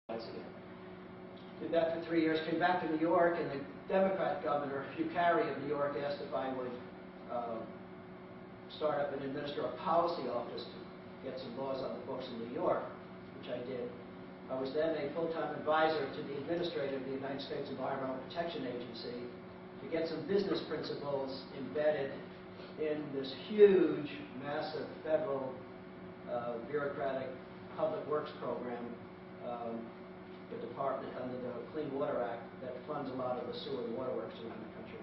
Again. Did that for 3 years, came back to New York, and the Democrat governor, Hugh Carey of New York, asked if I would start up and administer a policy office to get some laws on the books in New York, which I did. I was then a full-time advisor to the administrator of the United States Environmental Protection Agency to get some business principles embedded in this huge, massive federal bureaucratic public works program, the department under the Clean Water Act that funds a lot of the sewer and waterworks around the country.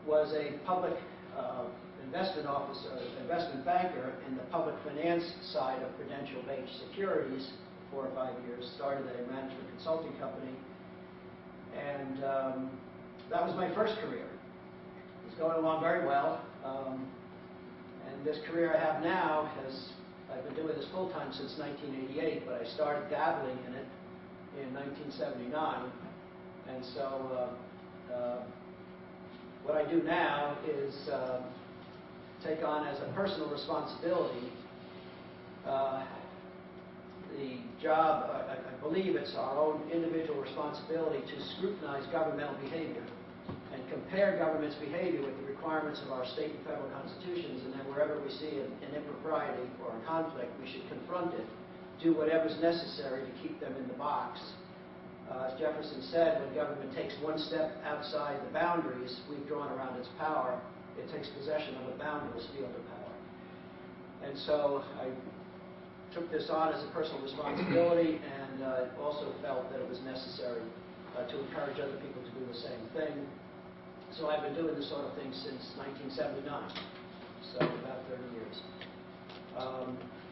Was a public investment banker in the public finance side of Prudential-based securities for 4 or 5 years, started a management consulting company, and that was my first career. It's going along very well, and this career I have now I've been doing this full-time since 1988, but I started dabbling in it in 1979, and so what I do now is take on as a personal responsibility the job, I believe it's our own individual responsibility to scrutinize governmental behavior and compare government's behavior with the requirements of our state and federal constitutions, and then wherever we see an impropriety or a conflict, we should confront it, do whatever's necessary to keep them in the box. As Jefferson said, when government takes one step outside the boundaries we've drawn around its power, it takes possession of a boundless field of power. And so I took this on as a personal responsibility, and also felt that it was necessary to encourage other people to do the same thing. So I've been doing this sort of thing since 1979, so about 30 years.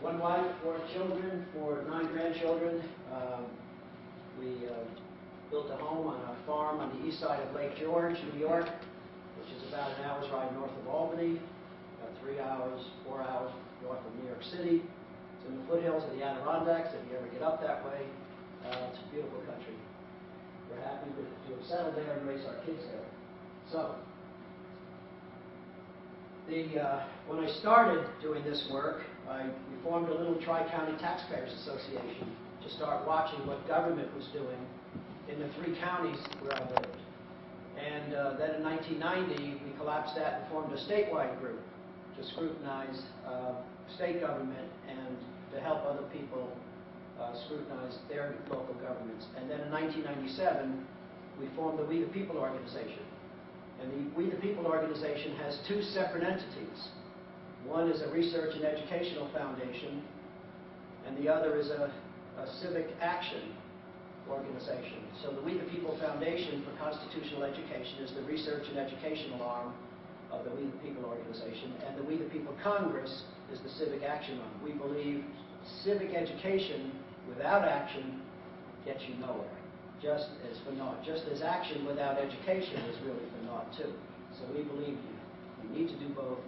One wife, 4 children, 9 grandchildren. We built a home on a farm on the east side of Lake George, New York, which is about an hour's ride north of Albany, about 3 hours, 4 hours north of New York City. It's in the foothills of the Adirondacks. If you ever get up that way, it's a beautiful country. We're happy to have settled there and raise our kids there. So, when I started doing this work, we formed a little Tri-County Taxpayers Association to start watching what government was doing in the 3 counties where I lived. And then in 1990, we collapsed that and formed a statewide group to scrutinize state government and to help other people scrutinize their local governments. And then in 1997, we formed the We the People organization. And the We the People organization has 2 separate entities. One is a research and educational foundation, and the other is a civic action organization. So the We the People Foundation for Constitutional Education is the research and educational arm of the We the People organization, and the We the People Congress is the civic action arm. We believe civic education without action gets you nowhere. Just as action without education is really for naught too. So we believe you need to do both,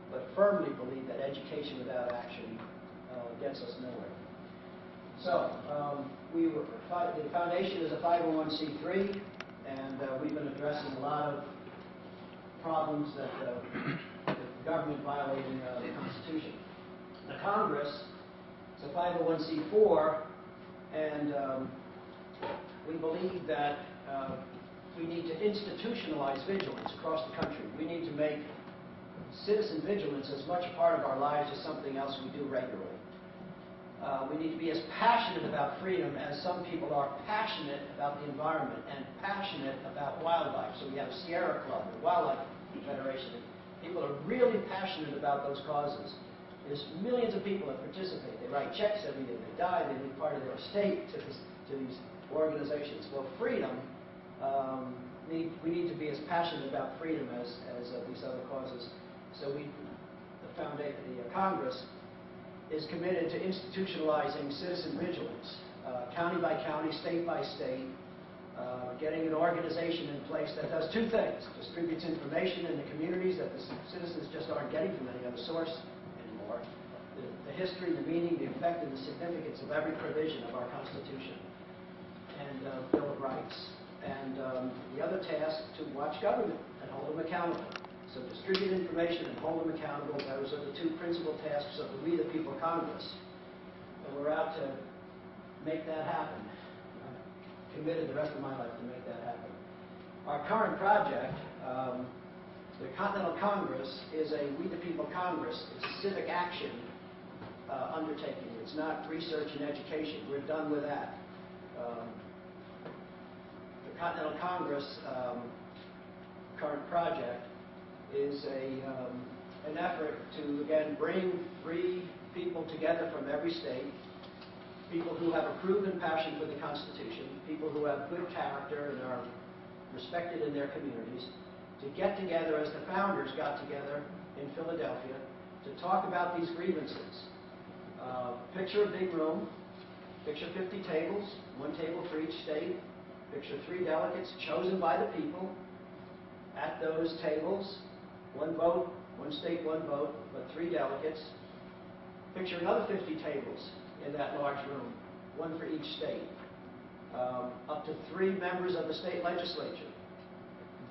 but firmly believe that education without action gets us nowhere. So the foundation is a 501c3, and we've been addressing a lot of problems that the government violating the Constitution. The Congress is a 501c4, and we believe that we need to institutionalize vigilance across the country. We need to make citizen vigilance as much a part of our lives as something else we do regularly. We need to be as passionate about freedom as some people are passionate about the environment and passionate about wildlife. So we have Sierra Club, the Wildlife Federation. People are really passionate about those causes. There's millions of people that participate. They write checks every day. They die. They leave part of their estate to these organizations. Well, freedom, we need to be as passionate about freedom as these other causes. So the Congress is committed to institutionalizing citizen vigilance, county by county, state by state, getting an organization in place that does 2 things: distributes information in the communities that the citizens just aren't getting from any other source anymore, the history, the meaning, the effect, and the significance of every provision of our Constitution and Bill of Rights. And the other task, to watch government and hold them accountable. So distribute information and hold them accountable. Those are the 2 principal tasks of the We the People Congress. And we're out to make that happen. I'm committed the rest of my life to make that happen. Our current project, the Continental Congress, is a We the People Congress. It's a civic action undertaking. It's not research and education. We're done with that. The Continental Congress current project is an effort to, again, bring three people together from every state, people who have a proven passion for the Constitution, people who have good character and are respected in their communities, to get together as the founders got together in Philadelphia to talk about these grievances. Picture a big room, picture 50 tables, one table for each state, picture 3 delegates chosen by the people at those tables, one vote, one state, one vote, but 3 delegates. Picture another 50 tables in that large room, one for each state. Up to 3 members of the state legislature,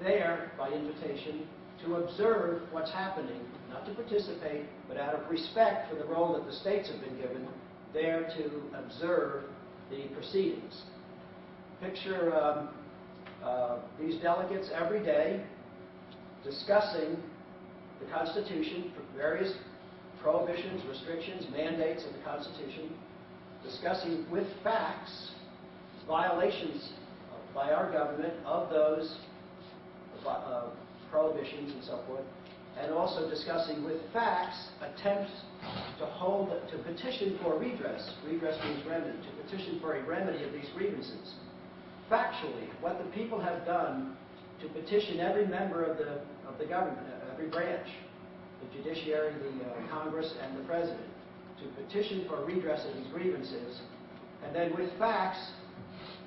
there by invitation to observe what's happening, not to participate, but out of respect for the role that the states have been given, there to observe the proceedings. Picture these delegates every day discussing the Constitution, various prohibitions, restrictions, mandates of the Constitution, discussing with facts violations by our government of those prohibitions and so forth, and also discussing with facts attempts to petition for redress. Redress means remedy. To petition for a remedy of these grievances. Factually, what the people have done to petition every member of the government, every branch, the judiciary, the Congress, and the President, to petition for redress of these grievances, and then with facts,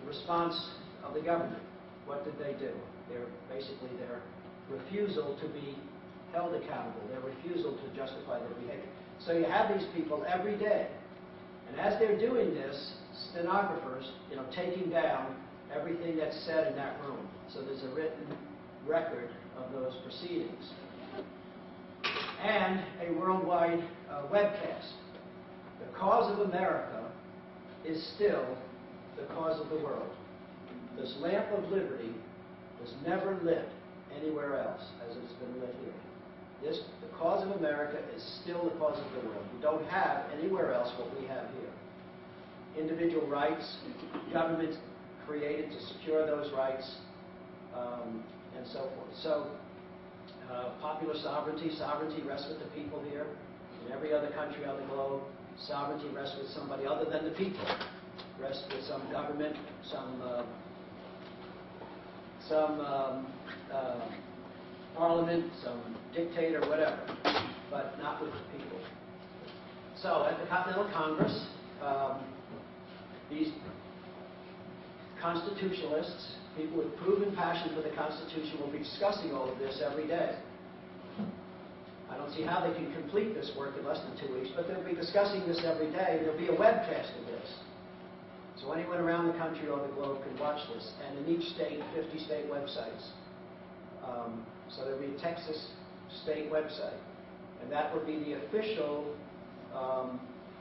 the response of the government. What did they do? Basically their refusal to be held accountable, their refusal to justify their behavior. So you have these people every day, and as they're doing this, stenographers, taking down everything that's said in that room. So there's a written record of those proceedings. And a worldwide webcast. The cause of America is still the cause of the world. This lamp of liberty was never lit anywhere else as it's been lit here. The cause of America is still the cause of the world. We don't have anywhere else what we have here. Individual rights, government created to secure those rights, and so forth. So, popular sovereignty rests with the people here. In every other country on the globe, sovereignty rests with somebody other than the people. Rests with some government, some parliament, some dictator, whatever, but not with the people. So at the Continental Congress, these constitutionalists, people with proven passion for the Constitution, will be discussing all of this every day. I don't see how they can complete this work in less than 2 weeks, but they'll be discussing this every day. There'll be a webcast of this. So anyone around the country or the globe can watch this. And in each state, 50 state websites. So there'll be a Texas state website. And that will be the official,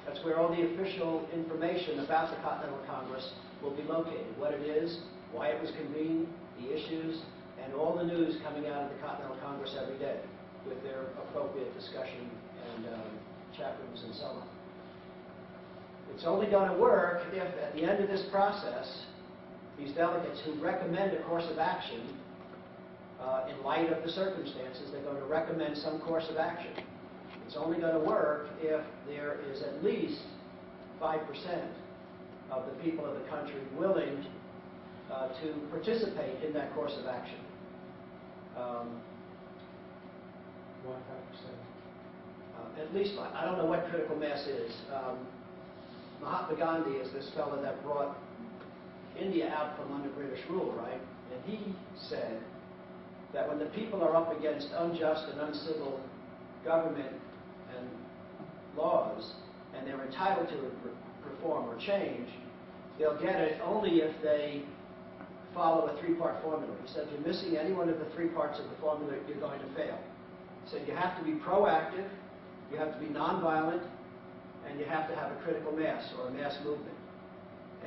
that's where all the official information about the Continental Congress will be located. What it is, why it was convened, the issues, and all the news coming out of the Continental Congress every day with their appropriate discussion and chat rooms and so on. It's only going to work if, at the end of this process, these delegates who recommend a course of action, in light of the circumstances, they're going to recommend some course of action. It's only going to work if there is at least 5% of the people of the country willing to participate in that course of action. Why 5%? At least, I don't know what critical mass is. Mahatma Gandhi is this fellow that brought India out from under British rule, right? And he said that when the people are up against unjust and uncivil government and laws, and they're entitled to reform or change, they'll get it only if they follow a 3-part formula. He said, if you're missing any one of the 3 parts of the formula, you're going to fail. He said, you have to be proactive, you have to be nonviolent, and you have to have a critical mass or a mass movement.